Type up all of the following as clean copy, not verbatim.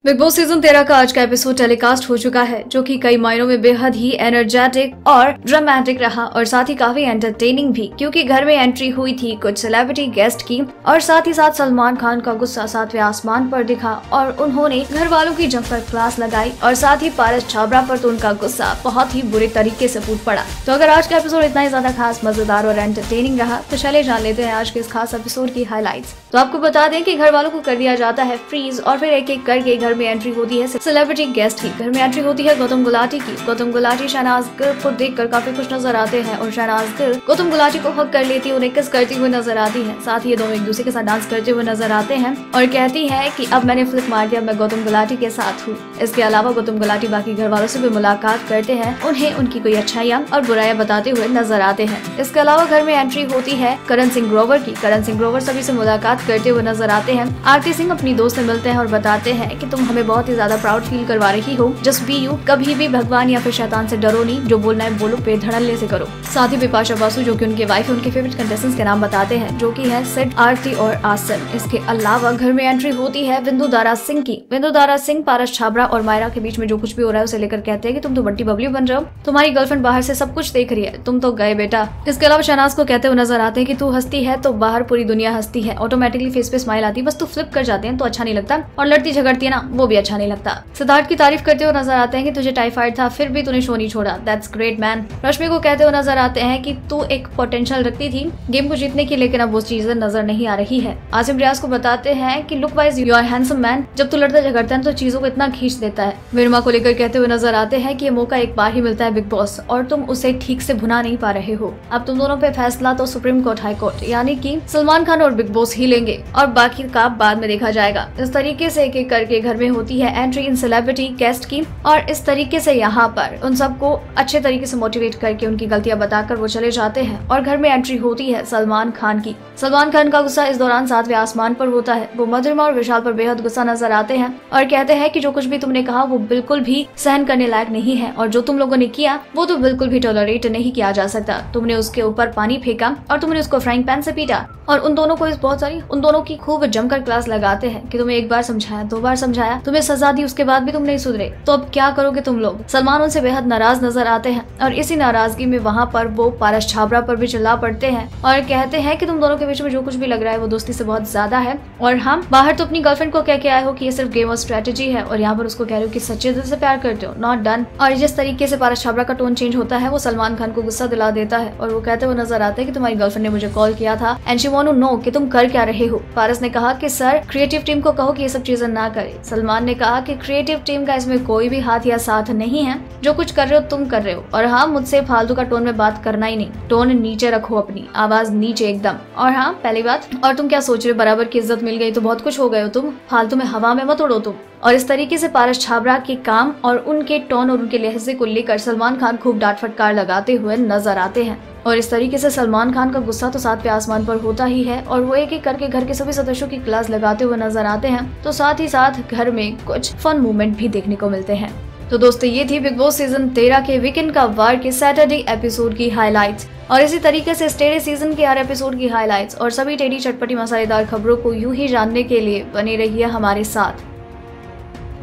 Big boss season 13 का आज का एपिसोड टेलीकास्ट हो चुका है, जो कि कई मायनों में बेहद ही एनर्जेटिक और ड्रामेटिक रहा और साथ ही काफी एंटरटेनिंग भी, क्योंकि घर में एंट्री हुई थी कुछ सेलिब्रिटी गेस्ट की और साथ ही साथ सलमान खान का गुस्सा सातवें आसमान पर दिखा और उन्होंने घर वालों की जमकर क्लास लगाई और साथ ही पारस छाबड़ा पर तो उनका गुस्सा बहुत ही बुरे तरीके से फूट पड़ा। तो अगर आज का एपिसोड इतना ही ज्यादा खास, मजेदार और एंटरटेनिंग रहा तो चले जान लेते हैं आज के इस खास एपिसोड की हाईलाइट्स। तो आपको बता दें कि घर वालों को कर दिया जाता है फ्रीज और फिर एक एक करके घर में एंट्री होती है सेलिब्रिटी गेस्ट की। घर में एंट्री होती है गौतम गुलाटी की। गौतम गुलाटी शहनाज गिल को देखकर काफी खुश नजर आते हैं और शहनाज गिल गौतम गुलाटी को हक कर लेती है, उन्हें किस करती हुई नजर आती है। साथ ही ये दोनों एक दूसरे के साथ डांस करते हुए नजर आते हैं और कहती है कि अब मैंने फ्लिप मार दिया, मैं गौतम गुलाटी के साथ हूँ। इसके अलावा गौतम गुलाटी बाकी घर वालों से भी मुलाकात करते हैं, उन्हें उनकी कोई अच्छाइयाँ और बुराइयां बताते हुए नजर आते हैं। इसके अलावा घर में एंट्री होती है करण सिंह ग्रोवर की। करण सिंह ग्रोवर सभी से मुलाकात करते हुए नजर आते हैं। आरती सिंह अपनी दोस्त से मिलते हैं और बताते हैं कि तुम हमें बहुत ही ज्यादा प्राउड फील करवा रही हो, जस्ट बी यू, कभी भी भगवान या फिर शैतान से डरो नहीं, जो बोलना है बोलो, बेधड़ल्ले से करो। साथ ही बिपाशा बासु, जो कि उनके वाइफ है, उनके फेवरेट कंटेस्टेंट्स के नाम बताते हैं, जो कि है सिड, आरती और आसिम। इसके अलावा घर में एंट्री होती है विंदु दारा सिंह की। विंदु दारा सिंह पारस छाबड़ा और मायरा के बीच में जो कुछ भी हो रहा है उसे लेकर कहते हैं कि तुम तो बंटी बबली बन रहे हो, तुम्हारी गर्लफ्रेंड बाहर से सब कुछ देख रही है, तुम तो गए बेटा। इसके अलावा शहनाज को कहते हुए नजर आते हैं कि तू हंसती है तो बाहर पूरी दुनिया हंसती है, ऑटोमेटिकली फेस पे स्माइल आती है, बस तू फ्लिप कर जाते हैं तो अच्छा नहीं लगता, और लड़ती झगड़ती है ना वो भी अच्छा नहीं लगता। सिद्धार्थ की तारीफ करते हुए नजर आते हैं कि तुझे टाइफाइड था फिर भी तूने शो नहीं छोड़ा, दैट्स ग्रेट मैन। रश्मि को कहते हुए नजर आते हैं कि तू एक पोटेंशियल रखती थी गेम को जीतने की, लेकिन अब वो चीजें नजर नहीं आ रही है। आसिम रियाज को बताते हैं कि look wise you are handsome man, जब तू लड़ता झगड़ता है तो चीजों को इतना खींच देता है। विरमा को लेकर कहते हुए नजर आते हैं कि ये मौका एक बार ही मिलता है बिग बॉस और तुम उसे ठीक से भुना नहीं पा रहे हो। अब तुम दोनों पे फैसला तो सुप्रीम कोर्ट, हाई कोर्ट यानी कि सलमान खान और बिग बॉस ही लेंगे और बाकी का बाद में देखा जाएगा। इस तरीके से एक एक करके घर में होती है एंट्री इन सेलिब्रिटी गेस्ट की और इस तरीके से यहाँ पर उन सबको अच्छे तरीके से मोटिवेट करके उनकी गलतियां बताकर वो चले जाते हैं और घर में एंट्री होती है सलमान खान की। सलमान खान का गुस्सा इस दौरान सातवें आसमान पर होता है। वो मधुरिमा और विशाल पर बेहद गुस्सा नजर आते हैं और कहते हैं कि जो कुछ भी तुमने कहा वो बिल्कुल भी सहन करने लायक नहीं है और जो तुम लोगों ने किया वो तो बिल्कुल भी टॉलरेट नहीं किया जा सकता। तुमने उसके ऊपर पानी फेंका और तुमने उसको फ्राइंग पैन से पीटा और उन दोनों को बहुत सारी उन दोनों की खूब जमकर क्लास लगाते हैं कि तुम्हें एक बार समझाया, दो बार समझाया, तुम्हें सजा दी, उसके बाद भी तुम नहीं सुधरे, तो अब क्या करोगे तुम लोग। सलमान उनसे बेहद नाराज नजर आते हैं और इसी नाराजगी में वहाँ पर वो पारस छाबड़ा पर भी चिल्ला पड़ते हैं और कहते हैं कि तुम दोनों के बीच में जो कुछ भी लग रहा है वो दोस्ती से बहुत ज्यादा है और हम बाहर तो अपनी गर्लफ्रेंड को कह के आए हो कि ये सिर्फ गेम और स्ट्रेटेजी है और यहाँ पर उसको कह रहे हो कि सच्चे दिल से प्यार करते हो, नॉट डन। और जिस तरीके से पारस छाबड़ा का टोन चेंज होता है वो सलमान खान को गुस्सा दिला देता है और वो कहते हुए नजर आते हैं कि तुम्हारी गर्लफ्रेंड ने मुझे कॉल किया था and she want to know कि तुम कर क्या रहे हो। पारस ने कहा कि सर क्रिएटिव टीम को कहो कि ये सब चीजें ना करे। सलमान ने कहा कि क्रिएटिव टीम का इसमें कोई भी हाथ या साथ नहीं है, जो कुछ कर रहे हो तुम कर रहे हो और हाँ मुझसे फालतू का टोन में बात करना ही नहीं, टोन नीचे रखो, अपनी आवाज नीचे एकदम। और हाँ पहली बात, और तुम क्या सोच रहे हो, बराबर की इज्जत मिल गई तो बहुत कुछ हो गए हो तुम, फालतू में हवा में मत उड़ो तुम। और इस तरीके से पारस छाबड़ा के काम और उनके टोन और उनके लहजे को लेकर सलमान खान खूब डांट फटकार लगाते हुए नजर आते हैं और इस तरीके से सलमान खान का गुस्सा तो सातवें आसमान पर होता ही है और वो एक एक करके घर के सभी सदस्यों की क्लास लगाते हुए नजर आते हैं। तो साथ ही साथ घर में कुछ फन मूवमेंट भी देखने को मिलते हैं। तो दोस्तों ये थी बिग बॉस सीजन 13 के वीकेंड का वार के सैटरडे एपिसोड की हाइलाइट्स और इसी तरीके से टेढ़े सीजन के हर एपिसोड की हाइलाइट्स और सभी टेढ़ी चटपटी मसालेदार खबरों को यूं ही जानने के लिए बने रहिए हमारे साथ।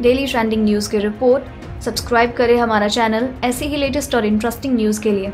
डेली ट्रेंडिंग न्यूज की रिपोर्ट सब्सक्राइब करें हमारा चैनल ऐसी ही लेटेस्ट और इंटरेस्टिंग न्यूज के लिए।